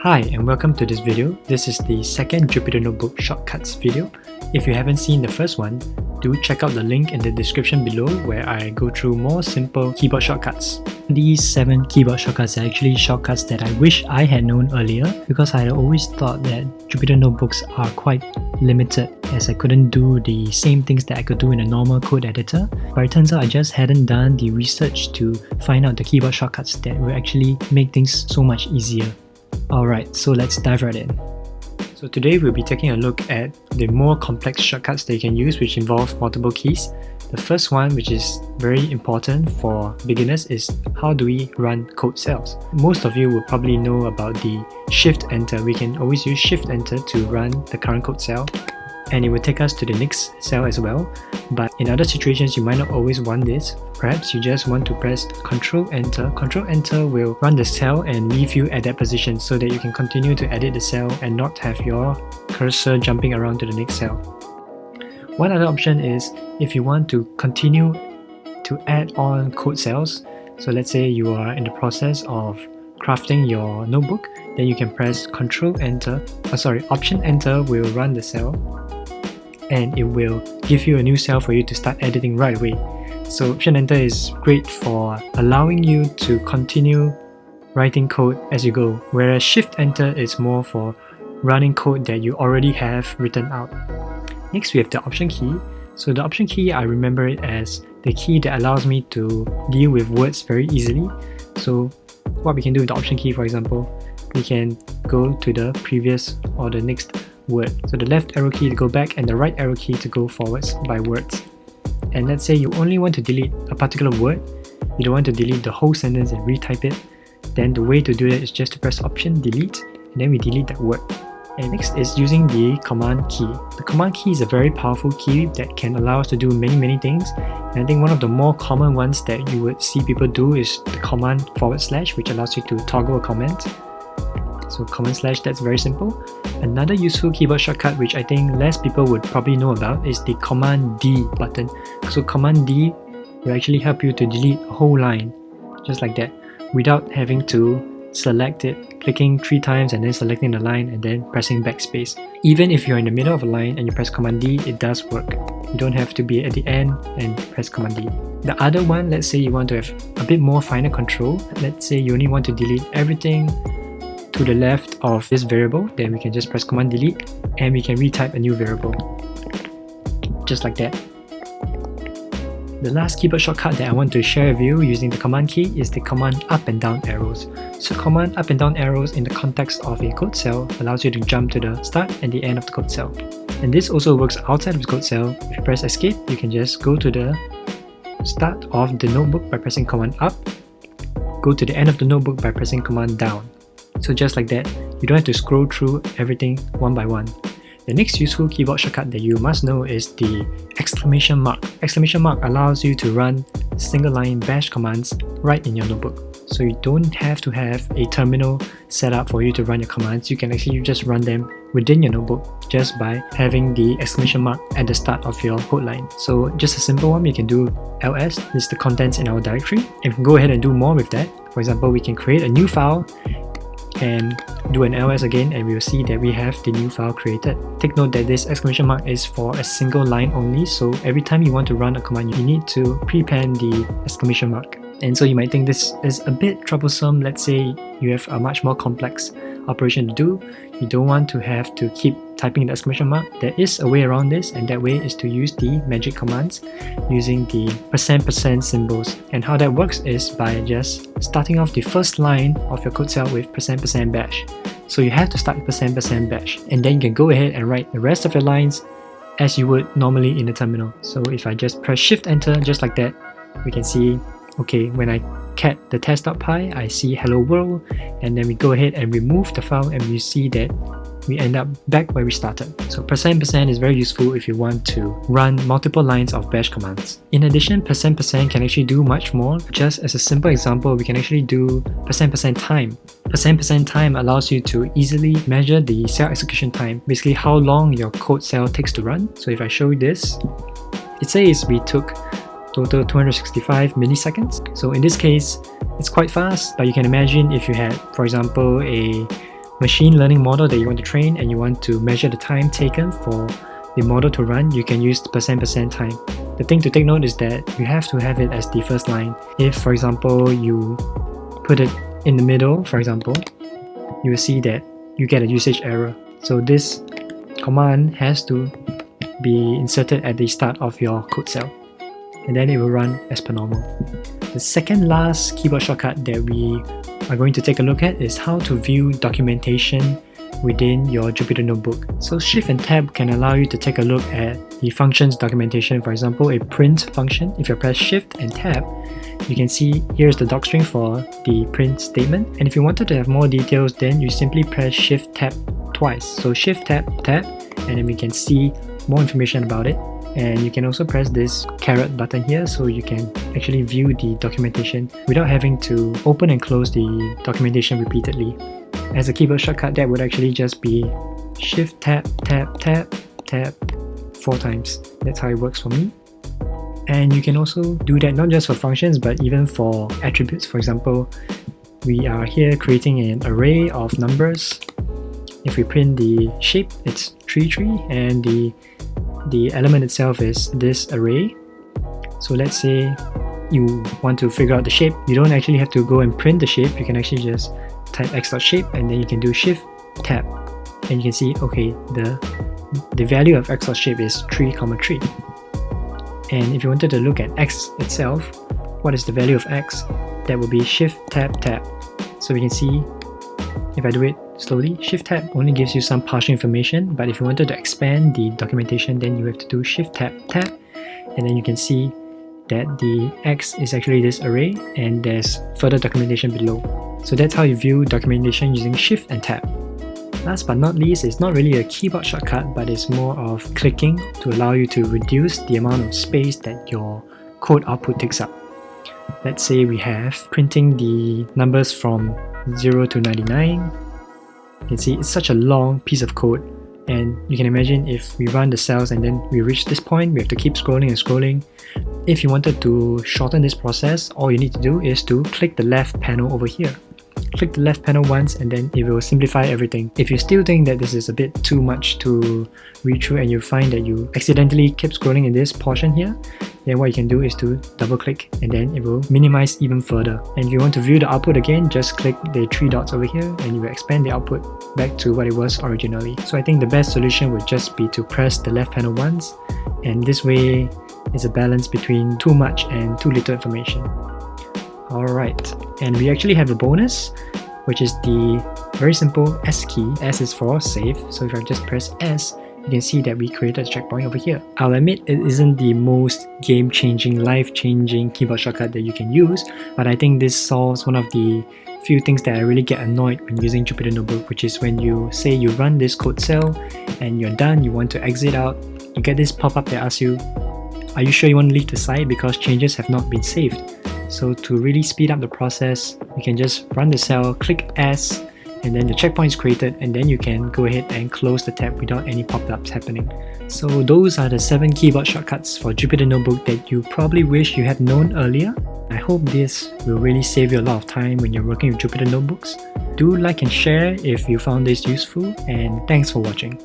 Hi and welcome to this video. This is the second Jupyter Notebook shortcuts video. If you haven't seen the first one, do check out the link in the description below where I go through more simple keyboard shortcuts. These 7 keyboard shortcuts are actually shortcuts that I wish I had known earlier because I always thought that Jupyter Notebooks are quite limited as I couldn't do the same things that I could do in a normal code editor. But it turns out I just hadn't done the research to find out the keyboard shortcuts that will actually make things so much easier. Alright, so let's dive right in. So today we'll be taking a look at the more complex shortcuts that you can use which involve multiple keys. The first one, which is very important for beginners, is how do we run code cells. Most of you will probably know about the Shift Enter. We can always use Shift Enter to run the current code cell, and it will take us to the next cell as well. But in other situations you might not always want this. Perhaps you just want to press Ctrl Enter. Ctrl Enter will run the cell and leave you at that position so that you can continue to edit the cell and not have your cursor jumping around to the next cell. One other option is if you want to continue to add on code cells. So let's say you are in the process of crafting your notebook, then you can press Option Enter will run the cell and it will give you a new cell for you to start editing right away. So Option Enter is great for allowing you to continue writing code as you go, whereas Shift Enter is more for running code that you already have written out. Next we have the Option key. So the Option key, I remember it as the key that allows me to deal with words very easily. So what we can do with the Option key, for example, we can go to the previous or the next word. So the left arrow key to go back and the right arrow key to go forwards by words. And let's say you only want to delete a particular word, you don't want to delete the whole sentence and retype it, then the way to do that is just to press Option Delete and then we delete that word. And next is using the Command key. The Command key is a very powerful key that can allow us to do many things. And I think one of the more common ones that you would see people do is the Command / which allows you to toggle a comment. So Command /, that's very simple. Another useful keyboard shortcut which I think less people would probably know about is the Command D button. So Command D will actually help you to delete a whole line, just like that, without having to select it, clicking 3 times and then selecting the line and then pressing backspace. Even if you're in the middle of a line and you press Command D, it does work. You don't have to be at the end and press Command D. The other one, let's say you want to have a bit more finer control. Let's say you only want to delete everything to the left of this variable, then we can just press Command Delete and we can retype a new variable. Just like that. The last keyboard shortcut that I want to share with you using the Command key is the Command Up and Down arrows. So Command Up and Down arrows in the context of a code cell allows you to jump to the start and the end of the code cell. And this also works outside of the code cell. If you press Escape, you can just go to the start of the notebook by pressing Command Up, go to the end of the notebook by pressing Command Down. So just like that, you don't have to scroll through everything one by one. The next useful keyboard shortcut that you must know is the Exclamation Mark. Exclamation Mark allows you to run single line bash commands right in your notebook. So you don't have to have a terminal set up for you to run your commands. You can actually just run them within your notebook just by having the exclamation mark at the start of your code line. So just a simple one, you can do ls, list the contents in our directory, and we can go ahead and do more with that. For example, we can create a new file and do an ls again and we will see that we have the new file created. Take note that this exclamation mark is for a single line only, so every time you want to run a command you need to prepend the exclamation mark. And so you might think this is a bit troublesome. Let's say you have a much more complex operation to do, you don't want to have to keep typing the exclamation mark. There is a way around this, and that way is to use the magic commands using the %% symbols. And how that works is by just starting off the first line of your code cell with %% bash. So you have to start with %% bash, and then you can go ahead and write the rest of your lines as you would normally in the terminal. So if I just press Shift Enter just like that, we can see, okay, when I cat the test.py, I see hello world, and then we go ahead and remove the file and we see that we end up back where we started. So %% is very useful if you want to run multiple lines of bash commands. In addition, %% can actually do much more. Just as a simple example, we can actually do %% time. %% time allows you to easily measure the cell execution time, basically how long your code cell takes to run. So if I show you this, it says we took total 265 milliseconds. So in this case, it's quite fast, but you can imagine if you had, for example, a machine learning model that you want to train and you want to measure the time taken for the model to run, you can use the %% time. The thing to take note is that you have to have it as the first line. If, for example, you put it in the middle, for example, you will see that you get a usage error. So this command has to be inserted at the start of your code cell, and then it will run as per normal. The second last keyboard shortcut that we are going to take a look at is how to view documentation within your Jupyter Notebook. So Shift and Tab can allow you to take a look at the functions documentation. For example, a print function. If you press Shift and Tab, you can see here's the docstring for the print statement. And if you wanted to have more details, then you simply press Shift Tab twice. So Shift Tab Tab, and then we can see more information about it. And you can also press this caret button here, so you can actually view the documentation without having to open and close the documentation repeatedly. As a keyboard shortcut, that would actually just be Shift Tab Tab Tab Tab 4 times. That's how it works for me. And you can also do that not just for functions, but even for attributes. For example, we are here creating an array of numbers. If we print the shape, it's 3, 3, and the element itself is this array. So let's say you want to figure out the shape. You don't actually have to go and print the shape. You can actually just type x.shape, and then you can do Shift Tab, and you can see, okay, the value of x.shape is 3, 3. And if you wanted to look at x itself, what is the value of x? That will be Shift Tab Tab. So we can see, if I do it slowly, Shift Tab only gives you some partial information, but if you wanted to expand the documentation, then you have to do Shift Tab Tab, and then you can see that the x is actually this array, and there's further documentation below. So that's how you view documentation using Shift and Tab. Last but not least, it's not really a keyboard shortcut, but it's more of clicking to allow you to reduce the amount of space that your code output takes up. Let's say we have printing the numbers from 0 to 99. You can see it's such a long piece of code, and you can imagine if we run the cells and then we reach this point, we have to keep scrolling and scrolling. If you wanted to shorten this process, all you need to do is to click the left panel over here. Click the left panel once, and then it will simplify everything. If you still think that this is a bit too much to read through and you find that you accidentally keep scrolling in this portion here, then what you can do is to double click, and then it will minimize even further. And if you want to view the output again, just click the 3 dots over here, and you will expand the output back to what it was originally. So I think the best solution would just be to press the left panel once, and this way is a balance between too much and too little information. Alright, and we actually have a bonus, which is the very simple S key. S is for save, so if I just press S, you can see that we created a checkpoint over here. I'll admit it isn't the most game-changing, life-changing keyboard shortcut that you can use, but I think this solves one of the few things that I really get annoyed when using Jupyter Notebook, which is when you say you run this code cell and you're done, you want to exit out, you get this pop-up that asks you, are you sure you want to leave the site because changes have not been saved? So to really speed up the process, you can just run the cell, click S, and then the checkpoint is created, and then you can go ahead and close the tab without any pop-ups happening. So those are the 7 keyboard shortcuts for Jupyter Notebook that you probably wish you had known earlier. I hope this will really save you a lot of time when you're working with Jupyter Notebooks. Do like and share if you found this useful, and thanks for watching.